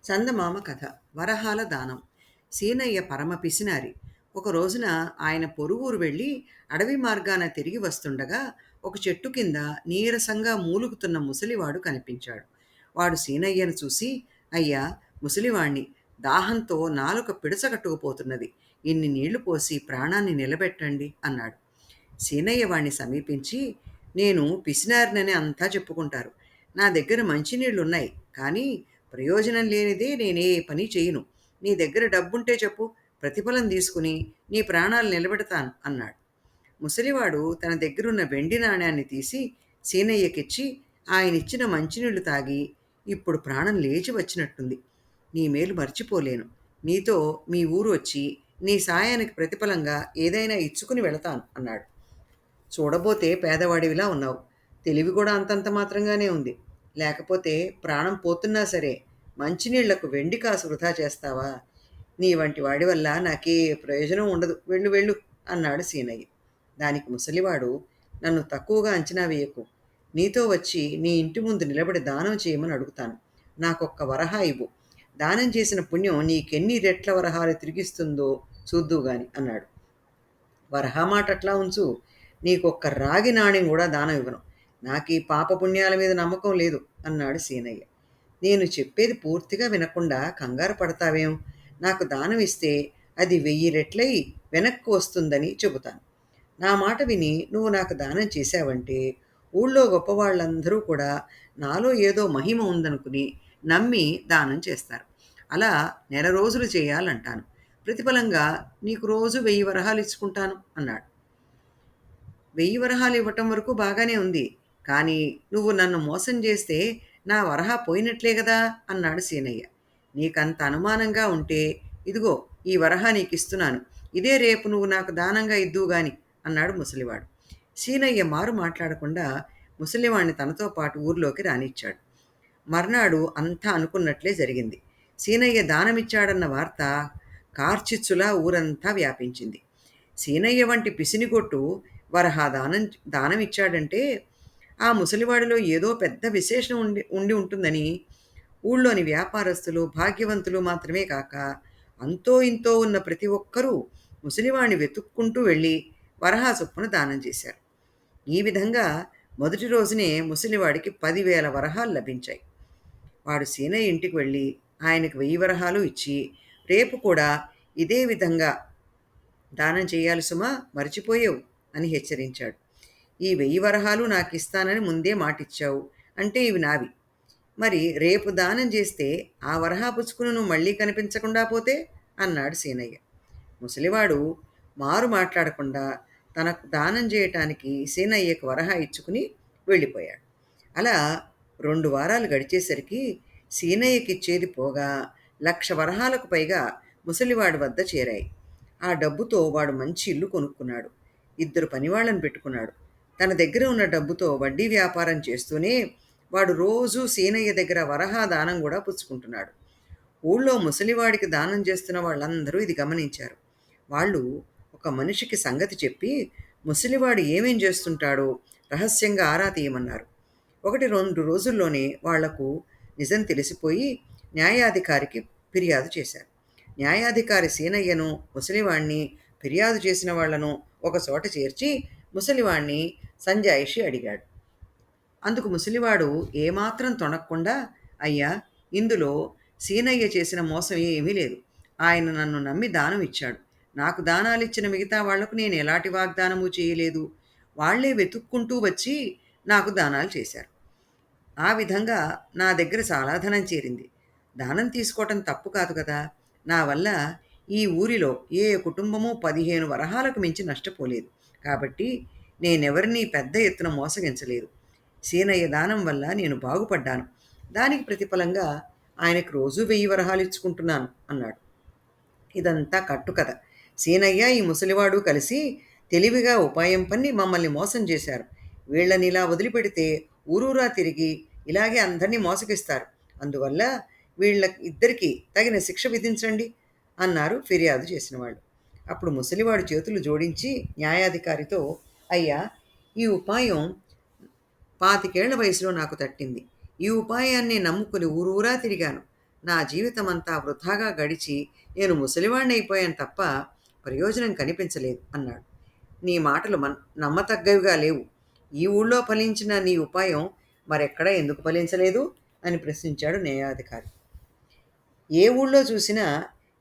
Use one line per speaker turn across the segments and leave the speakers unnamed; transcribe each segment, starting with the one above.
చందమామ కథ. వరహాల దానం. సీనయ్య పరమ పిసినారి. ఒక రోజున ఆయన పొరుగురు వెళ్ళి అడవి మార్గాన తిరిగి వస్తుండగా ఒక చెట్టు కింద నీరసంగా మూలుగుతున్న ముసలివాడు కనిపించాడు. వాడు సీనయ్యను చూసి, అయ్యా, ముసలివాణ్ణి, దాహంతో నాలుక పిడసగట్టుకుపోతున్నది, ఇన్ని నీళ్లు పోసి ప్రాణాన్ని నిలబెట్టండి అన్నాడు. సీనయ్య వాణ్ణి సమీపించి, నేను పిసినారినని అంతా చెప్పుకుంటారు. నా దగ్గర మంచినీళ్లున్నాయి, కానీ ప్రయోజనం లేనిదే నేనే పని చేయను. నీ దగ్గర డబ్బుంటే చెప్పు, ప్రతిఫలం తీసుకుని నీ ప్రాణాలు నిలబెడతాను అన్నాడు. ముసలివాడు తన దగ్గరున్న వెండి నాణ్యాన్ని తీసి సీనయ్యకిచ్చి, ఆయనిచ్చిన మంచినీళ్లు తాగి, ఇప్పుడు ప్రాణం లేచి వచ్చినట్టుంది, నీ మేలు మర్చిపోలేను, నీతో మీ ఊరు వచ్చి నీ సాయానికి ప్రతిఫలంగా ఏదైనా ఇచ్చుకుని వెళతాను అన్నాడు. చూడబోతే పేదవాడివిలా ఉన్నావు, తెలివి కూడా అంతంత మాత్రంగానే ఉంది. లేకపోతే ప్రాణం పోతున్నా సరే మంచినీళ్లకు వెండి కాసు వృధా చేస్తావా? నీ వంటి వాడి వల్ల నాకే ప్రయోజనం ఉండదు, వెళ్ళు వెళ్ళు అన్నాడు సీనయ్య. దానికి ముసలివాడు, నన్ను తక్కువగా అంచనా వేయకు, నీతో వచ్చి నీ ఇంటి ముందు నిలబడి దానం చేయమని అడుగుతాను, నాకొక్క వరహా ఇవ్వు, దానం చేసిన పుణ్యం నీకెన్ని రెట్ల వరహాలు తిరిగిస్తుందో చూద్దువుగాని అన్నాడు. వరహా మాట అట్లా ఉంచు, నీకొక్క రాగి నాణ్యం కూడా దానం ఇవ్వను, నాకు ఈ పాపపుణ్యాల మీద నమ్మకం లేదు అన్నాడు సీనయ్య. నేను చెప్పేది పూర్తిగా వినకుండా కంగారు పడతావేం? నాకు దానం ఇస్తే అది 1000 రెట్లై వెనక్కు వస్తుందని చెబుతాను. నా మాట విని నువ్వు నాకు దానం చేశావంటే ఊళ్ళో గొప్పవాళ్ళందరూ కూడా నాలో ఏదో మహిమ ఉందనుకుని నమ్మి దానం చేస్తారు. అలా నెల రోజులు చేయాలంటాను. ప్రతిఫలంగా నీకు రోజు 1000 వరహాలు ఇచ్చుకుంటాను అన్నాడు. 1000 వరహాలు ఇవ్వటం వరకు బాగానే ఉంది, కానీ నువ్వు నన్ను మోసం చేస్తే నా వరహా పోయినట్లే కదా అన్నాడు సీనయ్య. నీకంత అనుమానంగా ఉంటే ఇదిగో ఈ వరహా నీకిస్తున్నాను, ఇదే రేపు నువ్వు నాకు దానంగా ఇద్దువు గాని అన్నాడు ముసలివాడు. సీనయ్య మారు మాట్లాడకుండా ముసలివాణ్ణి తనతో పాటు ఊర్లోకి రానిచ్చాడు. మర్నాడు అంతా అనుకున్నట్లే జరిగింది. సీనయ్య దానమిచ్చాడన్న వార్త కార్చిచ్చులా ఊరంతా వ్యాపించింది. సీనయ్య వంటి పిసినిగొట్టు వరహా దానమిచ్చాడంటే ఆ ముసలివాడిలో ఏదో పెద్ద విశేషం ఉండి ఉండి ఉంటుందని ఊళ్ళోని వ్యాపారస్తులు, భాగ్యవంతులు మాత్రమే కాక అంతో ఇంతో ఉన్న ప్రతి ఒక్కరూ ముసలివాణ్ణి వెతుక్కుంటూ వెళ్ళి వరహా చొప్పున దానం చేశారు. ఈ విధంగా మొదటి రోజునే ముసలివాడికి 10,000 వరహాలు లభించాయి. వాడు సీనయ్య ఇంటికి వెళ్ళి ఆయనకు 1000 వరహాలు ఇచ్చి, రేపు కూడా ఇదే విధంగా దానం చేయాలి సుమా, మర్చిపోయావు అని హెచ్చరించాడు. ఈ 1000 వరహాలు నాకిస్తానని ముందే మాటిచ్చావు, అంటే ఇవి నావి. మరి రేపు దానం చేస్తే ఆ వరహా పుచ్చుకుని నువ్వు మళ్ళీ కనిపించకుండా పోతే అన్నాడు సీనయ్య. ముసలివాడు మారు మాట్లాడకుండా తనకు దానం చేయటానికి సీనయ్యకు వరహా ఇచ్చుకుని వెళ్ళిపోయాడు. అలా 2 వారాలు గడిచేసరికి సీనయ్యకిచ్చేది పోగా 1,00,000 వరహాలకు పైగా ముసలివాడి వద్ద చేరాయి. ఆ డబ్బుతో వాడు మంచి ఇల్లు కొనుక్కున్నాడు. 2 పనివాళ్లను పెట్టుకున్నాడు. తన దగ్గర ఉన్న డబ్బుతో వడ్డీ వ్యాపారం చేస్తూనే వాడు రోజూ సీనయ్య దగ్గర వరహా దానం కూడా పుచ్చుకుంటున్నాడు. ఊళ్ళో ముసలివాడికి దానం చేస్తున్న వాళ్ళందరూ ఇది గమనించారు. వాళ్ళు ఒక మనిషికి సంగతి చెప్పి ముసలివాడు ఏమేం చేస్తుంటాడో రహస్యంగా ఆరా తీయమన్నారు. 1-2 రోజుల్లోనే వాళ్లకు నిజం తెలిసిపోయి న్యాయాధికారికి ఫిర్యాదు చేశారు. న్యాయాధికారి సీనయ్యను, ముసలివాణ్ణి, ఫిర్యాదు చేసిన వాళ్లను ఒక చోట చేర్చి ముసలివాణ్ణి సంజాయిషి అడిగాడు. అందుకు ముసలివాడు ఏమాత్రం తొణక్కుండా, అయ్యా, ఇందులో సీనయ్య చేసిన మోసం ఏమీ లేదు. ఆయన నన్ను నమ్మి దానం ఇచ్చాడు. నాకు దానాలిచ్చిన మిగతా వాళ్లకు నేను ఎలాంటి వాగ్దానము చేయలేదు. వాళ్లే వెతుక్కుంటూ వచ్చి నాకు దానాలు చేశారు. ఆ విధంగా నా దగ్గర చాలా ధనం చేరింది. దానం తీసుకోవటం తప్పు కాదు కదా. నా వల్ల ఈ ఊరిలో ఏ కుటుంబమూ 15 వరహాలకు మించి నష్టపోలేదు. కాబట్టి నేనెవరినీ పెద్ద ఎత్తున మోసగించలేదు. సీనయ్య దానం వల్ల నేను బాగుపడ్డాను. దానికి ప్రతిఫలంగా ఆయనకు రోజూ 1000 వరహాలు ఇచ్చుకుంటున్నాను అన్నాడు. ఇదంతా కట్టుకథ. సీనయ్య, ఈ ముసలివాడు కలిసి తెలివిగా ఉపాయం పన్ని మమ్మల్ని మోసం చేశారు. వీళ్ళని ఇలా వదిలిపెడితే ఊరూరా తిరిగి ఇలాగే అందరినీ మోసగిస్తారు. అందువల్ల వీళ్ళ ఇద్దరికీ తగిన శిక్ష విధించండి అన్నారు ఫిర్యాదు చేసిన వాళ్ళు. అప్పుడు ముసలివాడు చేతులు జోడించి న్యాయాధికారితో, అయ్యా, ఈ ఉపాయం 25 వయసులో నాకు తట్టింది. ఈ ఉపాయాన్ని నమ్ముకుని ఊరూరా తిరిగాను. నా జీవితమంతా వృధాగా గడిచి నేను ముసలివాడినయిపోయాను తప్ప ప్రయోజనం కనిపించలేదు అన్నాడు. నీ మాటలు నమ్మతగ్గవిగా లేవు. ఈ ఊళ్ళో ఫలించిన నీ ఉపాయం మరెక్కడా ఎందుకు ఫలించలేదు అని ప్రశ్నించాడు న్యాయాధికారి. ఏ ఊళ్ళో చూసినా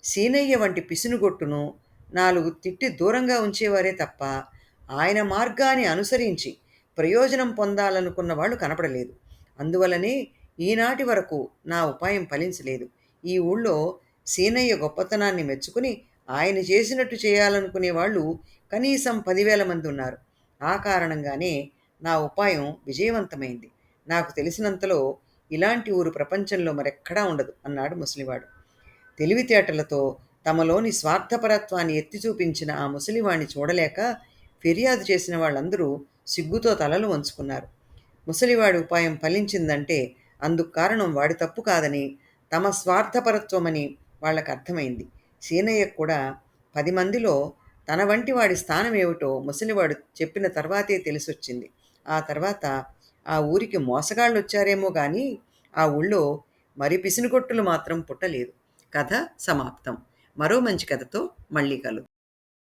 సీనయ్య వంటి పిసినుగొట్టును నాలుగు తిట్టి దూరంగా ఉంచేవారే తప్ప ఆయన మార్గాన్ని అనుసరించి ప్రయోజనం పొందాలనుకున్న వాళ్ళు కనపడలేదు. అందువలనే ఈనాటి వరకు నా ఉపాయం ఫలించలేదు. ఈ ఊళ్ళో సీనయ్య గొప్పతనాన్ని మెచ్చుకుని ఆయన చేసినట్టు చేయాలనుకునే వాళ్ళు కనీసం 10,000 మంది ఉన్నారు. ఆ కారణంగానే నా ఉపాయం విజయవంతమైంది. నాకు తెలిసినంతలో ఇలాంటి ఊరు ప్రపంచంలో మరెక్కడా ఉండదు అన్నాడు ముసలివాడు. తెలివితేటలతో తమలోని స్వార్థపరత్వాన్ని ఎత్తి చూపించిన ఆ ముసలివాణ్ణి చూడలేక ఫిర్యాదు చేసిన వాళ్ళందరూ సిగ్గుతో తలలు వంచుకున్నారు. ముసలివాడి ఉపాయం ఫలించిందంటే అందుకు కారణం వాడి తప్పు కాదని, తమ స్వార్థపరత్వమని వాళ్ళకు అర్థమైంది. సీనయ్యకు కూడా 10 మందిలో తన వంటి వాడి స్థానం ఏమిటో ముసలివాడు చెప్పిన తర్వాతే తెలిసొచ్చింది. ఆ తర్వాత ఆ ఊరికి మోసగాళ్ళొచ్చారేమో గాని ఆ ఊళ్ళో మరి పిసినుకొట్టులు మాత్రం పుట్టలేదు. కథ సమాప్తం. మరో మంచి కథతో మళ్ళీ కలుద్దాం.